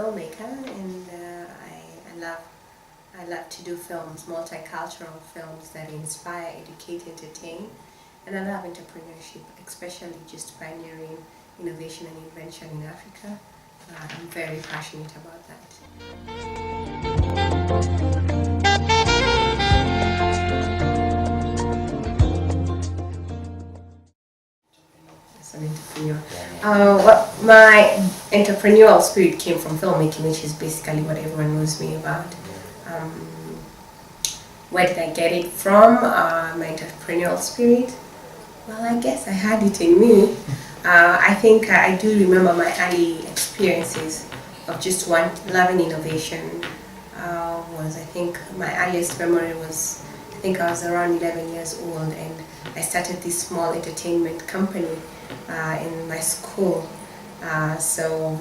filmmaker, and I love to do films, multicultural films that inspire, educate, entertain, and I love entrepreneurship, especially just pioneering innovation and invention in Africa. I'm very passionate about that. As an entrepreneur, my entrepreneurial spirit came from filmmaking, which is basically what everyone knows me about. Where did I get it from? My entrepreneurial spirit? Well, I guess I had it in me. I think I do remember my early experiences of just loving innovation. I think my earliest memory was, I think I was around 11 years old, and I started this small entertainment company in my school. So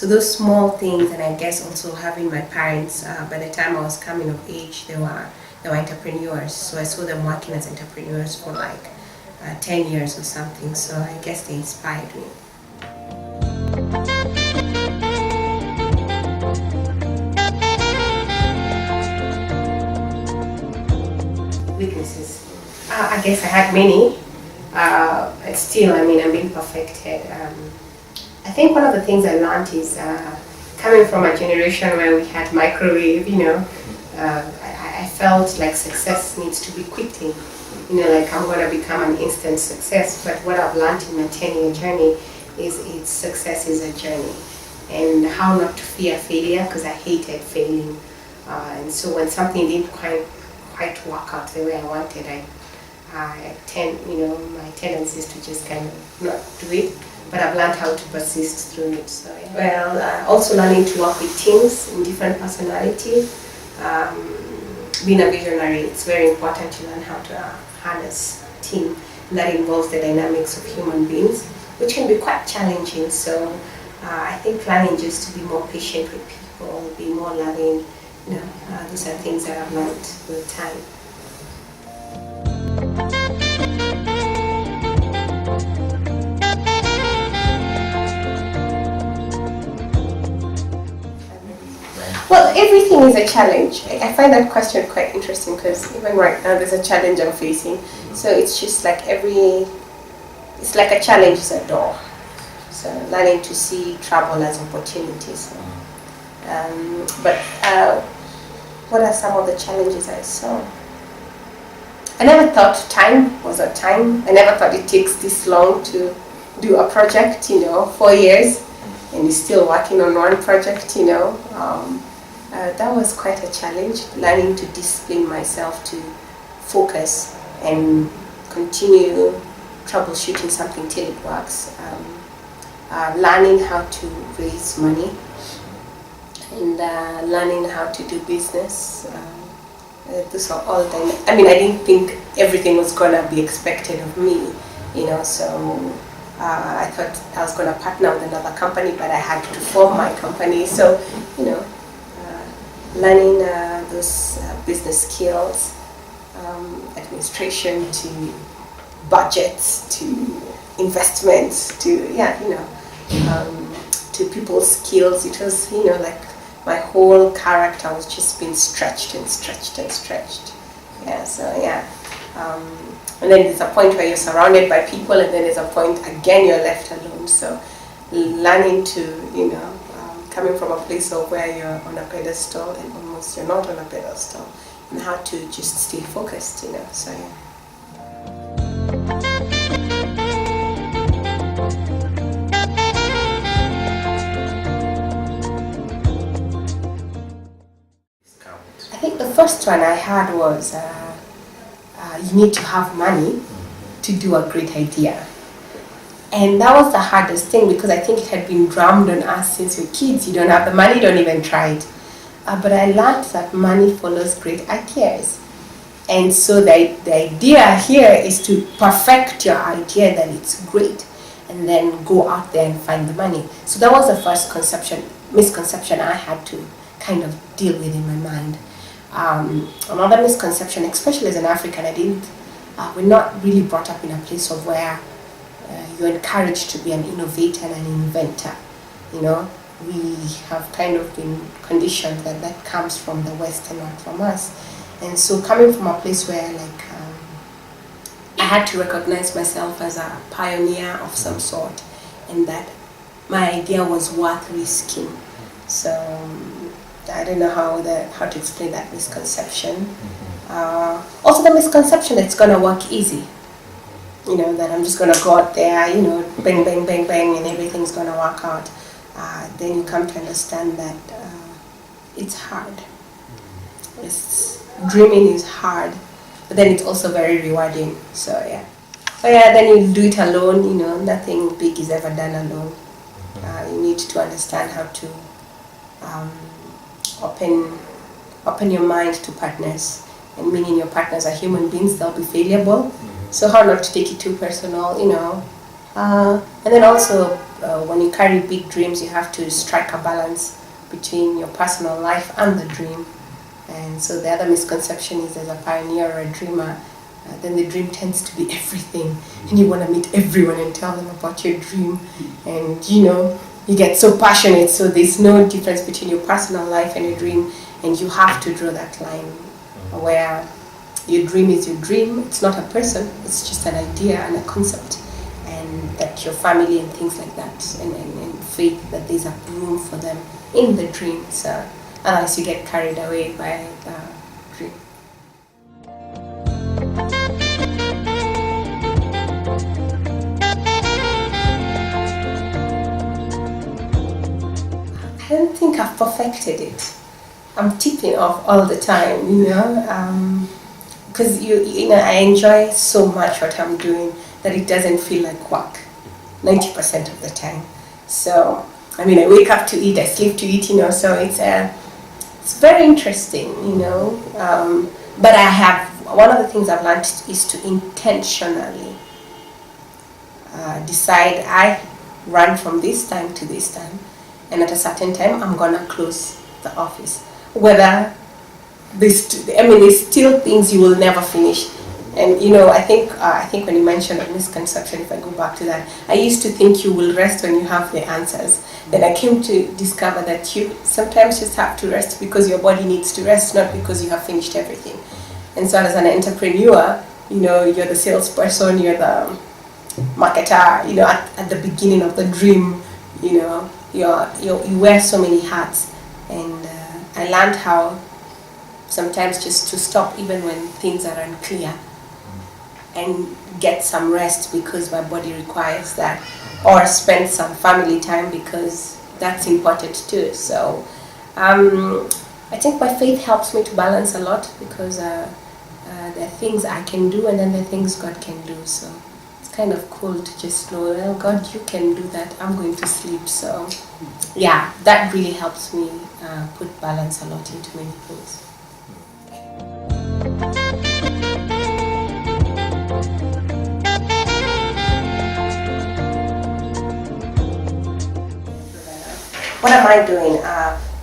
those small things, and I guess also having my parents, by the time I was coming of age, they were entrepreneurs. So I saw them working as entrepreneurs for like 10 years or something. So I guess they inspired me. Weaknesses. I guess I had many. But still, I'm being perfected. I think one of the things I learned is coming from a generation where we had microwave, I felt like success needs to be quick thing. Like I'm going to become an instant success. But what I've learned in my 10-year journey is success is a journey. And how not to fear failure, because I hated failing. And so when something didn't quite work out the way I wanted, my tendency is to just kind of not do it. But I've learned how to persist through it. So, yeah. Well, also learning to work with teams in different personalities. Being a visionary, it's very important to learn how to harness a team. And that involves the dynamics of human beings, which can be quite challenging. So I think learning just to be more patient with people, be more loving, those are things that I've learned with time. Well, everything is a challenge. I find that question quite interesting because even right now there's a challenge I'm facing. So it's just like it's like a challenge is a door. So learning to see trouble as opportunities. But what are some of the challenges I saw? I never thought time was a time. I never thought it takes this long to do a project, 4 years, and you're still working on one project, That was quite a challenge, learning to discipline myself to focus and continue troubleshooting something till it works. Learning how to raise money and learning how to do business. Those are all I didn't think everything was going to be expected of me, so I thought I was going to partner with another company, but I had to form my company. So, learning those business skills, administration to budgets to investments to to people's skills. It was like my whole character was just being stretched and stretched and stretched. And then there's a point where you're surrounded by people, and then there's a point again you're left alone. So learning to coming from a place of where you're on a pedestal and almost you're not on a pedestal, and how to just stay focused, so yeah. I think the first one I had was you need to have money to do a great idea. And that was the hardest thing, because I think it had been drummed on us since we're kids. You don't have the money, don't even try it. But I learned that money follows great ideas. And so the idea here is to perfect your idea that it's great, and then go out there and find the money. So that was the first misconception I had to kind of deal with in my mind. Another misconception, especially as an African, we're not really brought up in a place of where you're encouraged to be an innovator and an inventor. we have kind of been conditioned that that comes from the West and not from us. And so coming from a place where I had to recognize myself as a pioneer of some sort, and that my idea was worth risking. So I don't know how to explain that misconception. Also the misconception that it's gonna work easy. That I'm just gonna go out there, bang, bang, bang, bang, and everything's gonna work out. Then you come to understand that it's hard. Dreaming is hard, but then it's also very rewarding. So yeah. Then you do it alone. Nothing big is ever done alone. You need to understand how to open your mind to partners, and meaning your partners are human beings. They'll be fallible. So how not to take it too personal, and then also when you carry big dreams, you have to strike a balance between your personal life and the dream. And so the other misconception is, as a pioneer or a dreamer, then the dream tends to be everything, and you want to meet everyone and tell them about your dream, and you get so passionate. So there's no difference between your personal life and your dream, and you have to draw that line where your dream is your dream. It's not a person, it's just an idea and a concept, and that your family and things like that, and faith that there's a room for them in the dream. So unless you get carried away by the dream. I don't think I've perfected it. I'm tipping off all the time, because I enjoy so much what I'm doing that it doesn't feel like work 90% of the time. So I wake up to eat, I sleep to eat, so it's very interesting, but one of the things I've learned is to intentionally decide I run from this time to this time, and at a certain time I'm gonna close the office. Whether there's still things you will never finish. And I think when you mentioned a misconception, if I go back to that, I used to think you will rest when you have the answers. Then I came to discover that you sometimes just have to rest because your body needs to rest, not because you have finished everything. And so as an entrepreneur, you're the salesperson, you're the marketer, at the beginning of the dream, you wear so many hats. And I learned how sometimes just to stop even when things are unclear and get some rest because my body requires that, or spend some family time because that's important too. So I think my faith helps me to balance a lot, because there are things I can do and then there are things God can do. So it's kind of cool to just know, well, God, you can do that, I'm going to sleep. So yeah, that really helps me put balance a lot into many things. What am I doing?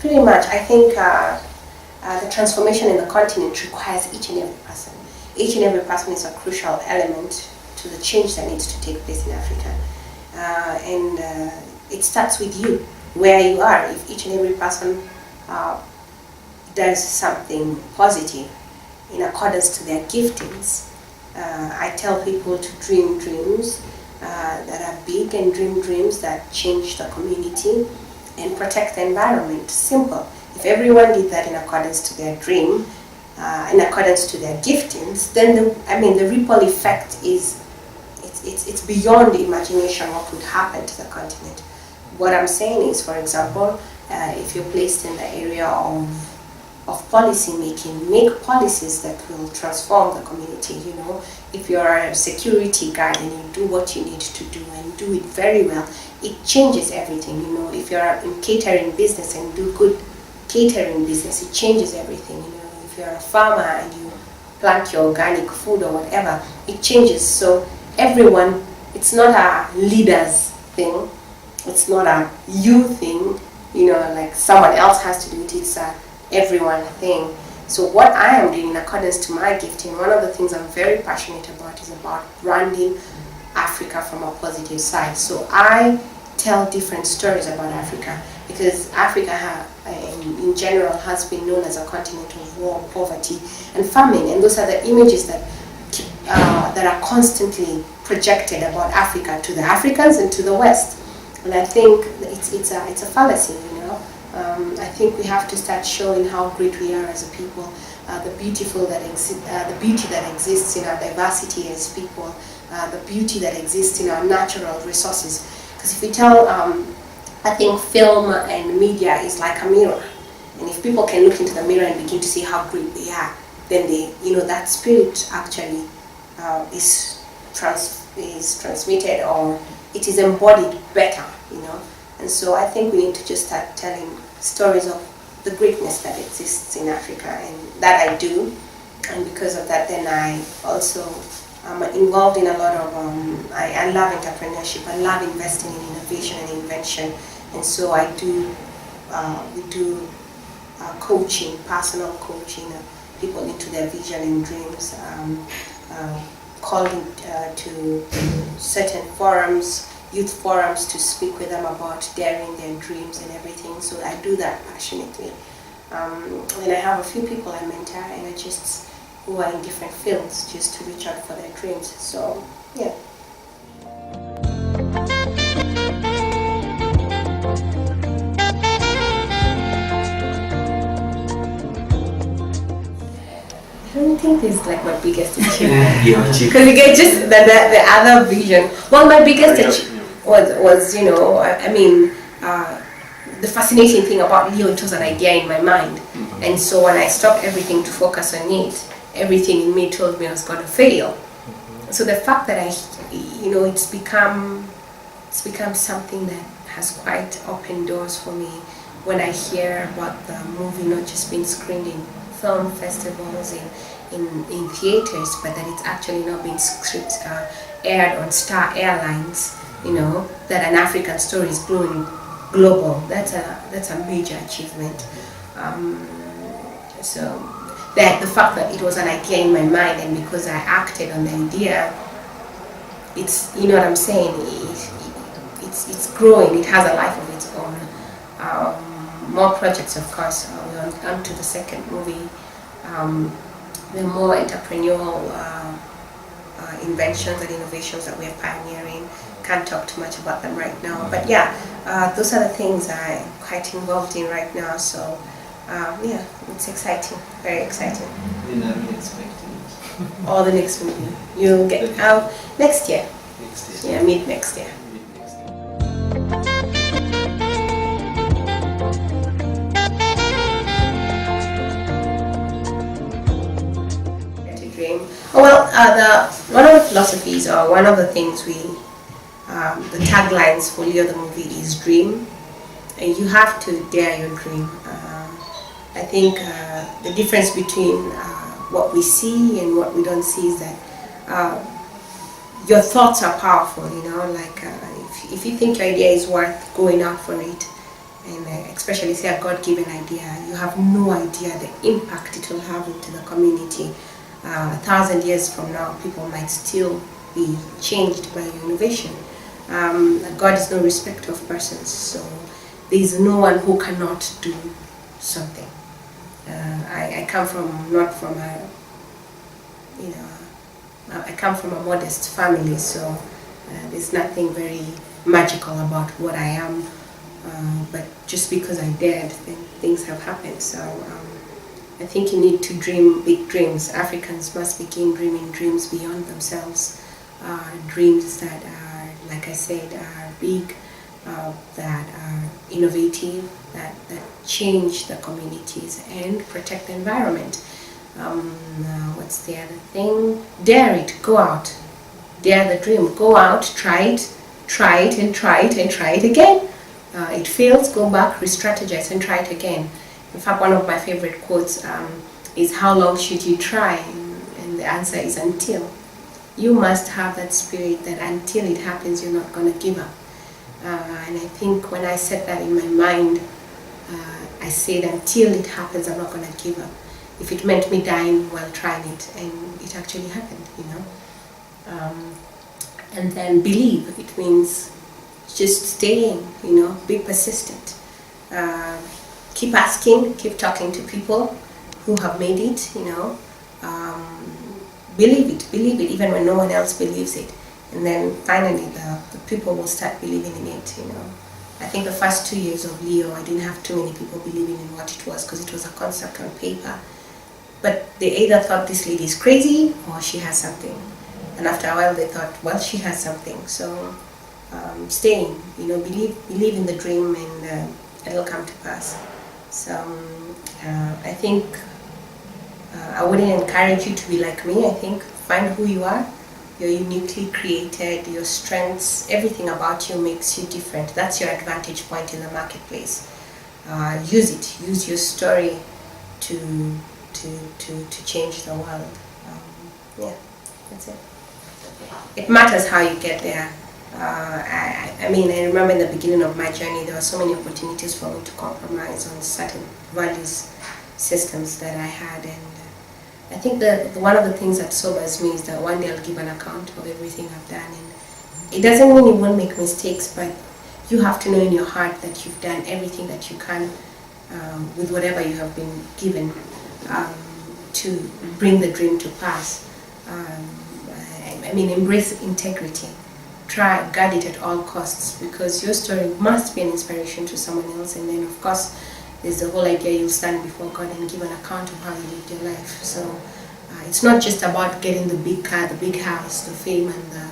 Pretty much, I think the transformation in the continent requires each and every person. Each and every person is a crucial element to the change that needs to take place in Africa. And it starts with you, where you are. If each and every person does something positive in accordance to their giftings, I tell people to dream dreams that are big, and dream dreams that change the community and protect the environment. Simple. If everyone did that in accordance to their dream, in accordance to their giftings, then the ripple effect is it's beyond imagination what would happen to the continent. What I'm saying is, for example, if you're placed in the area of policy making, make policies that will transform the community. If you're a security guard and you do what you need to do and do it very well, it changes everything. If you're in catering business and do good catering business, it changes everything. If you're a farmer and you plant your organic food or whatever, it changes. So everyone, it's not a leader's thing, it's not a you thing, like someone else has to do it, it's a everyone thing. So what I am doing in accordance to my gifting, one of the things I'm very passionate about is about branding Africa from a positive side. So I tell different stories about Africa, because Africa in general has been known as a continent of war, poverty, and famine, and those are the images that are constantly projected about Africa to the Africans and to the West. And I think it's a fallacy, you know. I think we have to start showing how great we are as a people, the beauty that exists in our diversity as people, the beauty that exists in our natural resources. Because if we tell, I think film and media is like a mirror, and if people can look into the mirror and begin to see how great they are, then that spirit actually is transmitted, or it is embodied better, you know. And so I think we need to just start telling stories of the greatness that exists in Africa, and that I do. And because of that, then I also am involved in a lot of, I love entrepreneurship, I love investing in innovation and invention. And so we do coaching, personal coaching, people into their vision and dreams, calling to certain forums, youth forums, to speak with them about daring their dreams and everything. So I do that passionately. And I have a few people I mentor, and who are in different fields, just to reach out for their dreams. So yeah. I don't think this is like my biggest achievement. Because you get just the other vision. Well, my biggest achievement was, you know, the fascinating thing about Leo, it was an idea in my mind. And so when I stopped everything to focus on it, everything in me told me I was going to fail. So the fact that it's become something that has quite opened doors for me when I hear about the movie not just being screened in film festivals, in theaters, but that it's actually not being aired on Star Airlines, you know, that an African story is growing global. That's a major achievement. So that the fact that it was an idea in my mind, and because I acted on the idea, it's, you know what I'm saying, it's growing, it has a life of its own. More projects, of course. We're on to the second movie. There are more entrepreneurial inventions and innovations that we are pioneering. Can't talk too much about them right now, but yeah, those are the things I'm quite involved in right now. So yeah, it's exciting, very exciting. When are we expecting it? Or the next movie you'll get out next year. Next year. Yeah, mid next year. Well, one of the philosophies, or one of the things the taglines for Leo the movie is dream, and you have to dare your dream. I think the difference between what we see and what we don't see is that your thoughts are powerful, you know, like if you think your idea is worth going out for it, and especially say a God-given idea, you have no idea the impact it will have into the community. 1,000 years from now, people might still be changed by your innovation. God is no respecter of persons, so there is no one who cannot do something. I come from I come from a modest family, so there's nothing very magical about what I am. But just because I dared, then things have happened. So I think you need to dream big dreams. Africans must begin dreaming dreams beyond themselves. Dreams that are, like I said, are big, that are innovative, that change the communities and protect the environment. What's the other thing? Dare it, go out. Dare the dream, go out, try it and try it and try it again. It fails, go back, re-strategize and try it again. In fact, one of my favorite quotes is, how long should you try? And the answer is until. You must have that spirit that until it happens, you're not going to give up. And I think when I set that in my mind, I said until it happens, I'm not going to give up. If it meant me dying while trying it, and it actually happened, you know. And then believe, it means just staying, you know, be persistent. keep asking, keep talking to people who have made it, believe it, even when no one else believes it. And then finally the people will start believing in it, I think the first 2 years of Leo, I didn't have too many people believing in what it was because it was a concept on paper. But they either thought this lady is crazy or she has something. And after a while they thought, well, she has something. So staying, believe in the dream and it'll come to pass. So I think I wouldn't encourage you to be like me. I think find who you are. You're uniquely created, your strengths, everything about you makes you different. That's your advantage point in the marketplace. Use it. Use your story to change the world. Yeah, that's it. It matters how you get there. I remember in the beginning of my journey, there were so many opportunities for me to compromise on certain values, systems that I had, and I think that one of the things that sobers me is that one day I'll give an account of everything I've done, and it doesn't mean you won't make mistakes, but you have to know in your heart that you've done everything that you can with whatever you have been given to bring the dream to pass. Embrace integrity. Try, guard it at all costs, because your story must be an inspiration to someone else, and then of course there's the whole idea you'll stand before God and give an account of how you lived your life. So it's not just about getting the big car, the big house, the fame, and the,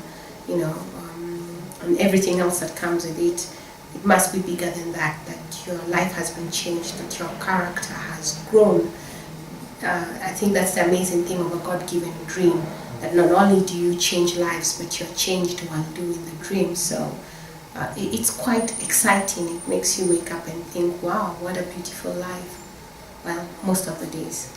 and everything else that comes with it. It must be bigger than that. That your life has been changed, that your character has grown. I think that's the amazing thing of a God-given dream. That not only do you change lives, but you're changed while doing the dream. So it's quite exciting. It makes you wake up and think, wow, what a beautiful life. Well, most of the days.